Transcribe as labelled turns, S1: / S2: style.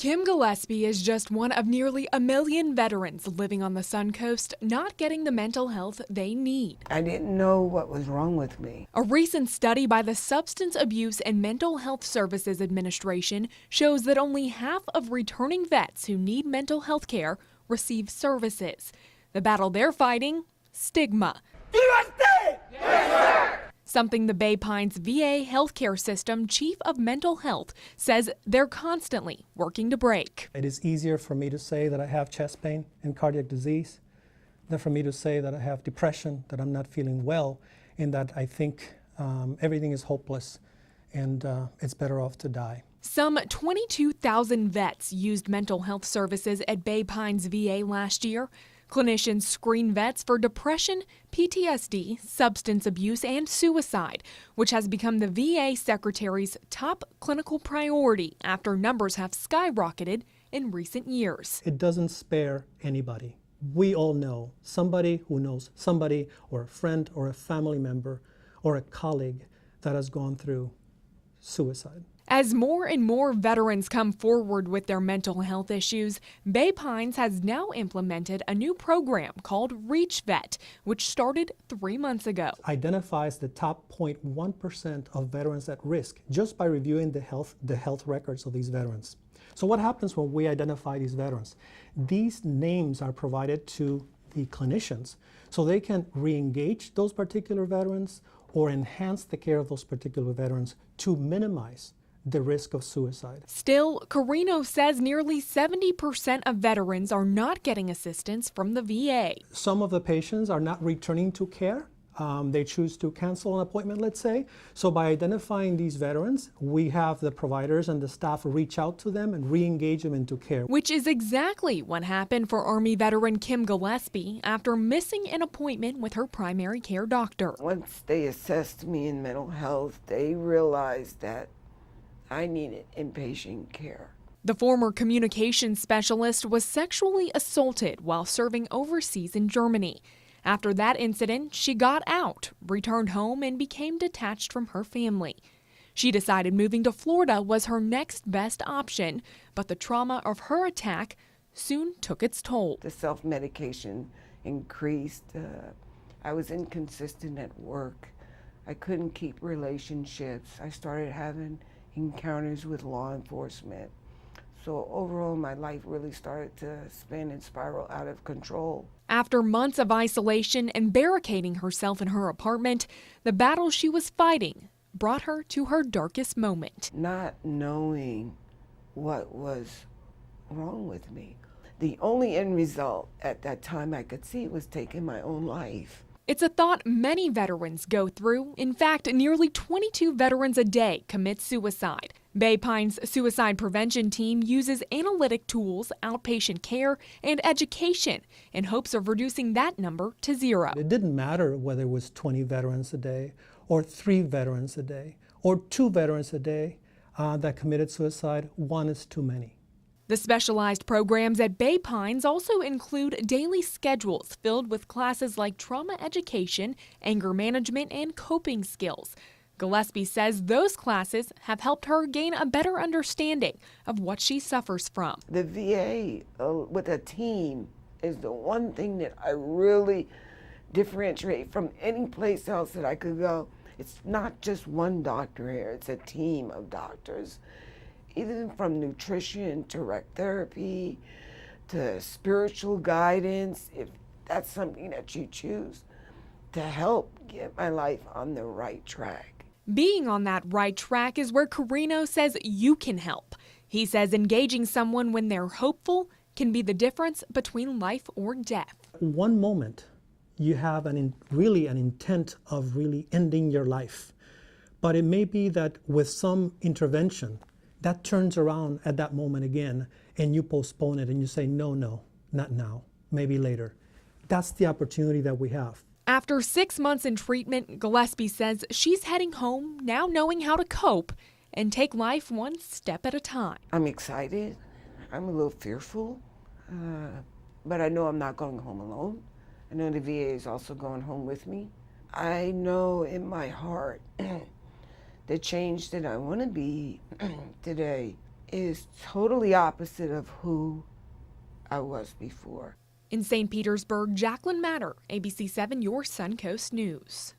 S1: Kim Gillespie is just one of nearly 1 million veterans living on the Sun Coast not getting the mental health they need.
S2: I didn't know what was wrong with me.
S1: A recent study by the Substance Abuse and Mental Health Services Administration shows that only half of returning vets who need mental health care receive services. The battle they're fighting? Stigma.
S2: Yes, sir!
S1: Something the Bay Pines VA healthcare system chief of mental health says they're constantly working to break.
S3: It is easier for me to say that I have chest pain and cardiac disease than for me to say that I have depression, that I'm not feeling well, and that I think everything is hopeless and it's better off to die.
S1: Some 22,000 vets used mental health services at Bay Pines VA last year. Clinicians screen vets for depression, PTSD, substance abuse, and suicide, which has become the VA secretary's top clinical priority after numbers have skyrocketed in recent years.
S3: It doesn't spare anybody. We all know somebody who knows somebody, or a friend or a family member or a colleague that has gone through suicide.
S1: As more and more veterans come forward with their mental health issues, Bay Pines has now implemented a new program called Reach Vet, which started 3 months ago.
S3: Identifies the top 0.1% of veterans at risk just by reviewing the health records of these veterans. So what happens when we identify these veterans? These names are provided to the clinicians so they can re-engage those particular veterans or enhance the care of those particular veterans to minimize the risk of suicide.
S1: Still, Carino says nearly 70% of veterans are not getting assistance from the VA.
S3: Some of the patients are not returning to care. They choose to cancel an appointment, let's say. So by identifying these veterans, we have the providers and the staff reach out to them and re-engage them into care.
S1: Which is exactly what happened for Army veteran Kim Gillespie after missing an appointment with her primary care doctor.
S2: Once they assessed me in mental health, they realized that I needed inpatient care.
S1: The former communications specialist was sexually assaulted while serving overseas in Germany. After that incident, she got out, returned home, and became detached from her family. She decided moving to Florida was her next best option, but the trauma of her attack soon took its toll.
S2: The self-medication increased. I was inconsistent at work. I couldn't keep relationships. I started having encounters with law enforcement. So overall, my life really started to spin and spiral out of control.
S1: After months of isolation and barricading herself in her apartment, the battle she was fighting brought her to her darkest moment.
S2: Not knowing what was wrong with me. The only end result at that time I could see was taking my own life.
S1: It's a thought many veterans go through. In fact, nearly 22 veterans a day commit suicide. Bay Pines' suicide prevention team uses analytic tools, outpatient care, and education in hopes of reducing that number to zero.
S3: It didn't matter whether it was 20 veterans a day, or 3 veterans a day, or 2 veterans a day that committed suicide. One is too many.
S1: The specialized programs at Bay Pines also include daily schedules filled with classes like trauma education, anger management, and coping skills. Gillespie says those classes have helped her gain a better understanding of what she suffers from.
S2: The VA with a team is the one thing that I really differentiate from any place else that I could go. It's not just one doctor here, it's a team of doctors. Even from nutrition to rec therapy to spiritual guidance, if that's something that you choose, to help get my life on the right track.
S1: Being on that right track is where Carino says you can help. He says engaging someone when they're hopeful can be the difference between life or death.
S3: One moment, you have really an intent of really ending your life. But it may be that with some intervention, that turns around at that moment again, and you postpone it and you say, no, not now, maybe later. That's the opportunity that we have.
S1: After 6 months in treatment, Gillespie says she's heading home now knowing how to cope and take life one step at a time.
S2: I'm excited. I'm a little fearful, but I know I'm not going home alone. I know the VA is also going home with me. I know in my heart the change that I want to be today is totally opposite of who I was before.
S1: In St. Petersburg, Jacqueline Matter, ABC 7 Your Suncoast News.